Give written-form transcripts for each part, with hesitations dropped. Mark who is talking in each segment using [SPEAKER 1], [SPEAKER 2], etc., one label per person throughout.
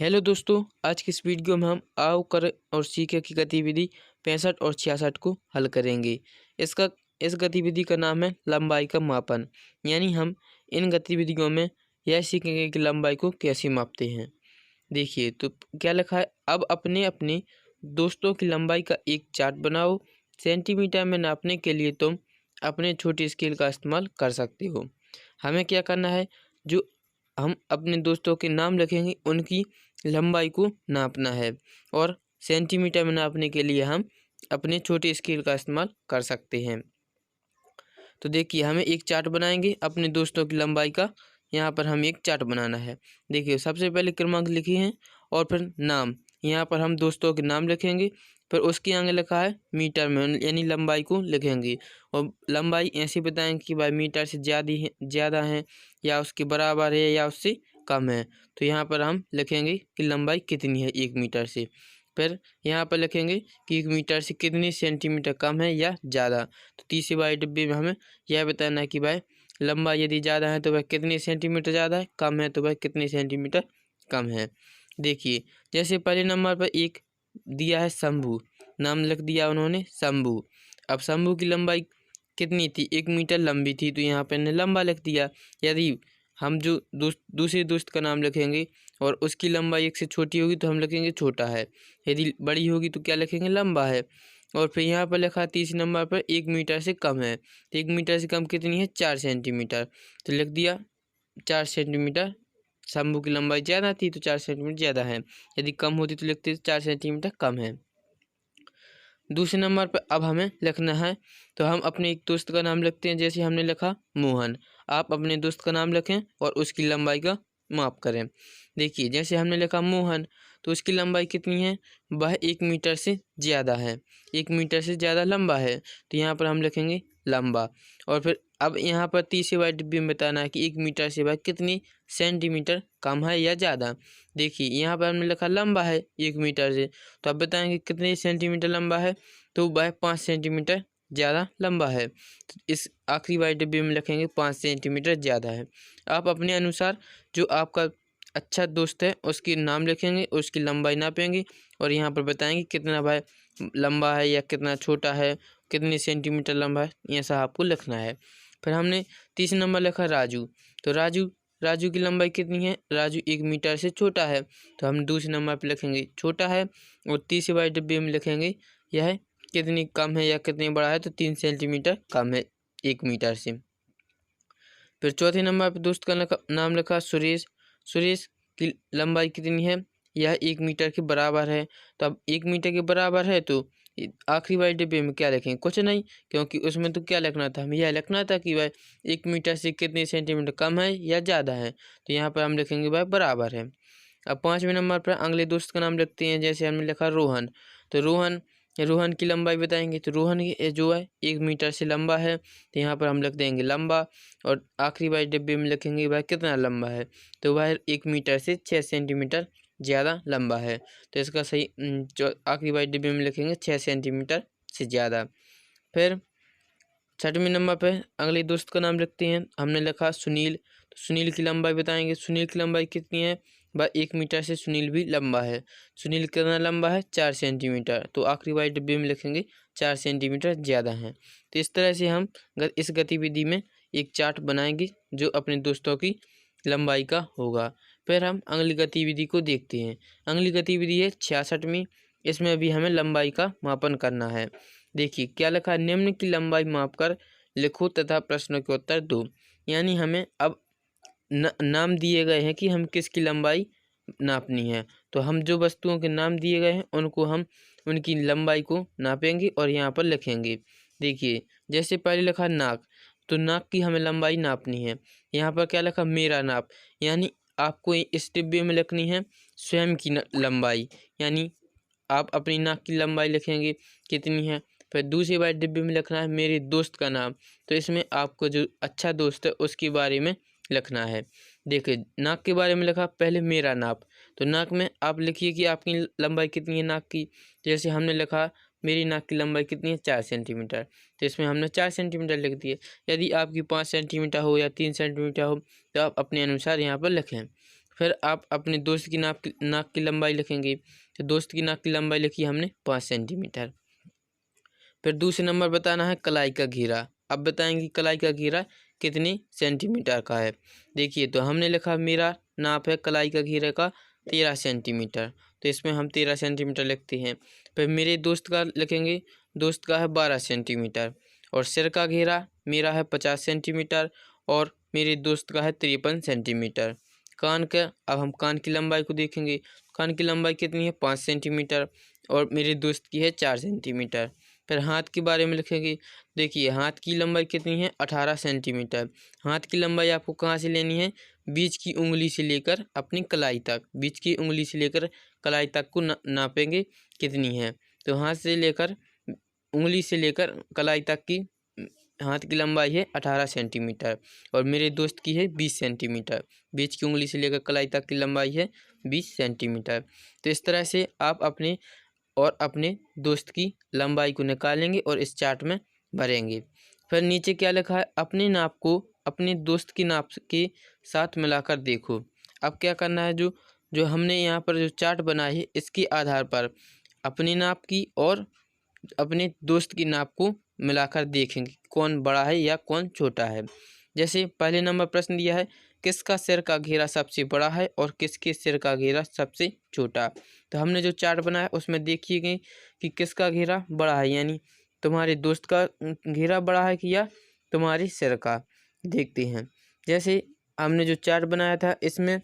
[SPEAKER 1] Hello दोस्तों, आज की इस वीडियो में हम आओ कर और सीखे की गतिविधि 65 और 66 को हल करेंगे। इस गतिविधि का नाम है लंबाई का मापन। यानी हम इन गतिविधियों में यह सीखेंगे कि लंबाई को कैसे मापते हैं। देखिए तो क्या लिखा है, अब अपने अपने दोस्तों की लंबाई का एक चार्ट बनाओ। सेंटीमीटर में नापने के लिए तुम अपने छोटे स्केल का इस्तेमाल कर सकते हो। हमें क्या करना है, जो हम अपने दोस्तों के नाम लिखेंगे उनकी लंबाई को नापना है और सेंटीमीटर में नापने के लिए हम अपने छोटे स्केल का इस्तेमाल कर सकते हैं। तो देखिए हमें एक चार्ट बनाएंगे अपने दोस्तों की लंबाई का। यहाँ पर हम एक चार्ट बनाना है। देखिए सबसे पहले क्रमांक लिखे हैं और फिर नाम। यहाँ पर हम दोस्तों के नाम लिखेंगे, फिर उसके आगे लिखा है मीटर में, यानी लंबाई को लिखेंगे और लंबाई ऐसे बताएंगे कि भाई मीटर से ज़्यादा है या उसके बराबर है या उससे कम है। तो यहाँ पर हम लिखेंगे कि लंबाई कितनी है 1 मीटर से। फिर यहाँ पर लिखेंगे कि 1 मीटर से कितनी सेंटीमीटर कम है या ज़्यादा। तो तीसरे वाले डिब्बे में हमें यह बताना है कि भाई लंबाई यदि ज़्यादा है तो वह कितने सेंटीमीटर ज़्यादा है, कम है तो वह कितने सेंटीमीटर कम है। देखिए जैसे पहले नंबर पर एक दिया है शंभू, नाम लिख दिया उन्होंने शंभू। अब शंभू की लंबाई कितनी थी, 1 मीटर लंबी थी, तो यहाँ पर इन्हें लंबा लिख दिया। यदि हम जो दूसरे दोस्त का नाम लिखेंगे और उसकी लंबाई 1 से छोटी होगी तो हम लिखेंगे छोटा है, यदि बड़ी होगी तो क्या लिखेंगे लंबा है। और फिर यहाँ पर लिखा तीसरे नंबर पर 1 मीटर से कम है, तो 1 मीटर से कम कितनी है 4 सेंटीमीटर, तो लिख दिया 4 सेंटीमीटर। शंभू की लंबाई ज़्यादा थी तो 4 सेंटीमीटर ज़्यादा है, यदि कम होती तो लिखते 4 सेंटीमीटर कम है। दूसरे नंबर पर अब हमें लिखना है, तो हम अपने एक दोस्त का नाम लिखते हैं। जैसे हमने लिखा मोहन, आप अपने दोस्त का नाम लिखें और उसकी लंबाई का माप करें। देखिए जैसे हमने लिखा मोहन, तो उसकी लंबाई कितनी है, वह 1 मीटर से ज़्यादा है, 1 मीटर से ज़्यादा लंबा है, तो यहाँ पर हम लिखेंगे लंबा। और फिर अब यहाँ पर तीसरे वाले डिब्बे में बताना है कि 1 मीटर से वह कितनी सेंटीमीटर कम है या ज़्यादा। देखिए यहाँ पर हमने लिखा लंबा है 1 मीटर से, तो अब बताएंगे कितने सेंटीमीटर लंबा है, तो वह 5 सेंटीमीटर ज़्यादा लंबा है। तो इस आखिरी वाले डिब्बे में लिखेंगे 5 सेंटीमीटर ज़्यादा है। आप अपने अनुसार जो आपका अच्छा दोस्त है उसके नाम लिखेंगे, उसकी लंबाई नापेंगे और यहाँ पर बताएंगे कितना भाई लंबा है या कितना छोटा है, कितने सेंटीमीटर लंबा है, ऐसा आपको लिखना है। फिर हमने तीसरा नंबर लिखा राजू, तो राजू की लंबाई कितनी है, राजू 1 मीटर से छोटा है, तो हम दूसरे नंबर पर लिखेंगे छोटा है। और तीसरे वाले डिब्बे में लिखेंगे यह कितनी कम है या कितनी बड़ा है, तो 3 सेंटीमीटर कम है 1 मीटर से। फिर चौथे नंबर पर दोस्त का नाम लिखा सुरेश, सुरेश की लंबाई कितनी है, यह 1 मीटर के बराबर है। तो अब 1 मीटर के बराबर है तो आखिरी वाले डिब्बे में क्या लिखेंगे, कुछ नहीं, क्योंकि उसमें तो क्या लिखना था, हमें यह लिखना था कि भाई 1 मीटर से कितने सेंटीमीटर कम है या ज़्यादा है, तो यहाँ पर हम लिखेंगे भाई बराबर है। अब 5वें नंबर पर अगले दोस्त का नाम लिखते हैं। जैसे हमने लिखा रोहन, तो रोहन की लंबाई बताएंगे, तो रोहन जो है 1 मीटर से लंबा है, तो यहाँ पर हम लिख देंगे लंबा। और आखिरी वाले डिब्बे में लिखेंगे वह कितना लंबा है, तो वह 1 मीटर से 6 सेंटीमीटर ज़्यादा लंबा है। तो इसका सही जो आखिरी वाले डिब्बे में लिखेंगे 6 सेंटीमीटर से ज़्यादा। फिर 6वें नंबर पे अगले दोस्त का नाम लिखते हैं। हमने लिखा सुनील, तो सुनील की लंबाई बताएंगे, सुनील की लंबाई कितनी है, वह 1 मीटर से सुनील भी लंबा है। सुनील कितना लंबा है 4 सेंटीमीटर, तो आखिरी वाले डिब्बे में लिखेंगे 4 सेंटीमीटर ज़्यादा है। तो इस तरह से हम इस गतिविधि में एक चार्ट बनाएंगे जो अपने दोस्तों की लंबाई का होगा। फिर हम अगली गतिविधि को देखते हैं। अगली गतिविधि है 66वीं, इसमें भी हमें लंबाई का मापन करना है। देखिए क्या लिखा है, निम्न की लंबाई मापकर लिखो तथा प्रश्नों के उत्तर दो। यानी हमें अब नाम दिए गए हैं कि हम किसकी लंबाई नापनी है, तो हम जो वस्तुओं के नाम दिए गए हैं उनको हम उनकी लंबाई को नापेंगे और यहाँ पर लिखेंगे। देखिए जैसे पहले लिखा नाक, तो नाक की हमें लंबाई नापनी है। यहाँ पर क्या लिखा मेरा नाप, यानी आपको इस डिब्बे में लिखनी है स्वयं की लंबाई, यानी आप अपनी नाक की लंबाई लिखेंगे कितनी है। फिर दूसरे वाले डिब्बे में लिखना है मेरे दोस्त का नाम, तो इसमें आपको जो अच्छा दोस्त है उसके बारे में लिखना है। देखिए नाक के बारे में लिखा पहले मेरा नाप, तो नाक में आप लिखिए कि आपकी लंबाई कितनी है नाक की। जैसे हमने लिखा मेरी नाक की लंबाई कितनी है 4 सेंटीमीटर, तो इसमें हमने 4 सेंटीमीटर लिख दिए। यदि आपकी 5 सेंटीमीटर हो या 3 सेंटीमीटर हो तो आप अपने अनुसार यहाँ पर लिखें। फिर आप अपने दोस्त की नाक की लंबाई लिखेंगे। तो दोस्त की नाक की लंबाई लिखी हमने 5 सेंटीमीटर। फिर दूसरे नंबर बताना है कलाई का घेरा। अब बताएंगे कलाई का घेरा कितने सेंटीमीटर का है। देखिए तो हमने लिखा मेरा नाप है कलाई का घेरे का 13 सेंटीमीटर, तो इसमें हम 13 सेंटीमीटर लिखते हैं। फिर मेरे दोस्त का लिखेंगे, दोस्त का है 12 सेंटीमीटर। और सिर का घेरा मेरा है 50 सेंटीमीटर और मेरे दोस्त का है 53 सेंटीमीटर। कान का, अब हम कान की लंबाई को देखेंगे। कान की लंबाई कितनी है 5 सेंटीमीटर और मेरे दोस्त की है 4 सेंटीमीटर। फिर हाथ के बारे में लिखेंगे। देखिए हाथ की लंबाई कितनी है 18 सेंटीमीटर। हाथ की लंबाई आपको कहाँ से लेनी है, बीच की उंगली से लेकर अपनी कलाई तक, बीच की उंगली से लेकर कलाई तक को नापेंगे कितनी है। तो हाथ से लेकर उंगली से लेकर कलाई तक की हाथ की लंबाई है 18 सेंटीमीटर और मेरे दोस्त की है 20 सेंटीमीटर। बीच की उंगली से लेकर कलाई तक की लंबाई है 20 सेंटीमीटर। तो इस तरह से आप अपने दोस्त की लंबाई को निकालेंगे और इस चार्ट में भरेंगे। फिर नीचे क्या लिखा है, अपने नाप को अपने दोस्त की नाप के साथ मिलाकर देखो। अब क्या करना है, जो हमने यहाँ पर जो चार्ट बनाई है इसके आधार पर अपने नाप की और अपने दोस्त की नाप को मिलाकर देखेंगे कौन बड़ा है या कौन छोटा है। जैसे पहले नंबर प्रश्न दिया है, किसका सिर का घेरा सबसे बड़ा है और किसके सिर का घेरा सबसे छोटा। तो हमने जो चार्ट बनाया उसमें देखिए कि किसका घेरा बड़ा है, यानी तुम्हारे दोस्त का घेरा बड़ा है कि या तुम्हारे सिर का। देखते हैं, जैसे हमने जो चार्ट बनाया था इसमें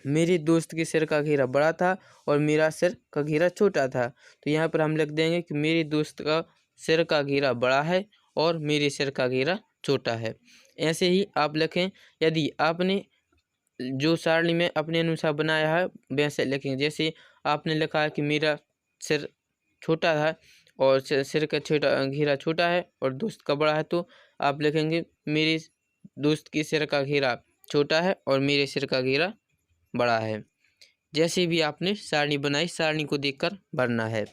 [SPEAKER 1] मेरे दोस्त के सिर का घेरा बड़ा था और मेरा सिर का घेरा छोटा था। तो यहाँ पर हम लिख देंगे कि मेरे दोस्त का सिर का घेरा बड़ा है और मेरे सिर का घेरा छोटा है। ऐसे ही आप लिखें। यदि आपने जो सारणी में अपने अनुसार बनाया है वैसे लिखें। जैसे आपने लिखा है कि मेरा सिर छोटा है और सिर का घेरा छोटा है और दोस्त का बड़ा है, तो आप लिखेंगे मेरे दोस्त के सिर का घेरा छोटा है और मेरे सिर का घेरा बड़ा है। जैसे भी आपने सारणी बनाई, सारणी को देखकर भरना है।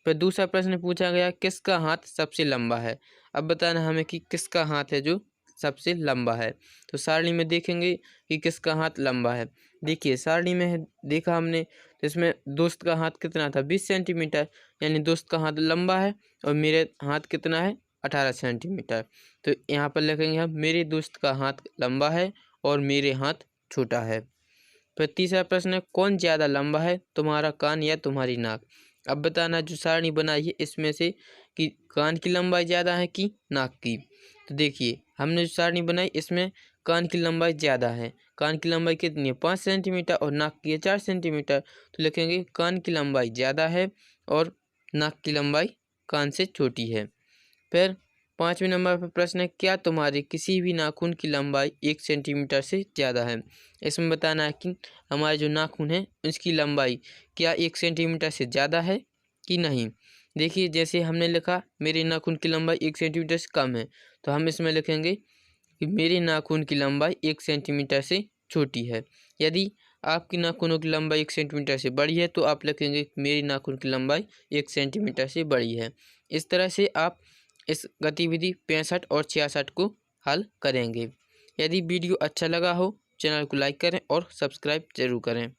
[SPEAKER 1] फिर दूसरा प्रश्न पूछा गया, किसका हाथ सबसे लंबा है। अब बताना हमें कि किसका हाथ है जो सबसे लंबा है। तो सारणी में देखेंगे कि किसका हाथ लंबा है। देखिए सारणी में देखा हमने, तो इसमें दोस्त का हाथ कितना था 20 सेंटीमीटर, यानी दोस्त का हाथ लंबा है और मेरे हाथ कितना है 18 सेंटीमीटर। तो यहाँ पर लिखेंगे हम मेरे दोस्त का हाथ लंबा है और मेरे हाथ छोटा है। फिर तीसरा प्रश्न है, कौन ज़्यादा लंबा है, तुम्हारा कान या तुम्हारी नाक। अब बताना जो सारणी बनाई है इसमें से कि कान की लंबाई ज़्यादा है कि नाक की। तो देखिए हमने जो सारणी बनाई इसमें कान की लंबाई ज़्यादा है। कान की लंबाई कितनी है 5 सेंटीमीटर और नाक की है 4 सेंटीमीटर। तो लिखेंगे कान की लंबाई ज़्यादा है और नाक की लंबाई कान से छोटी है। फिर 5वें नंबर पर प्रश्न है, क्या तुम्हारे किसी भी नाखून की लंबाई 1 सेंटीमीटर से ज़्यादा है। इसमें बताना है कि हमारे जो नाखून है उसकी लंबाई क्या 1 सेंटीमीटर से ज़्यादा है कि नहीं। देखिए जैसे हमने लिखा मेरे नाखून की लंबाई 1 सेंटीमीटर से कम है, तो हम इसमें लिखेंगे कि मेरे नाखून की लंबाई 1 सेंटीमीटर से छोटी है। यदि आपकी नाखूनों की लंबाई 1 सेंटीमीटर से बड़ी है तो आप लिखेंगे मेरी नाखून की लंबाई 1 सेंटीमीटर से बड़ी है। इस तरह से आप इस गतिविधि 65 और 66 को हल करेंगे। यदि वीडियो अच्छा लगा हो चैनल को लाइक करें और सब्सक्राइब जरूर करें।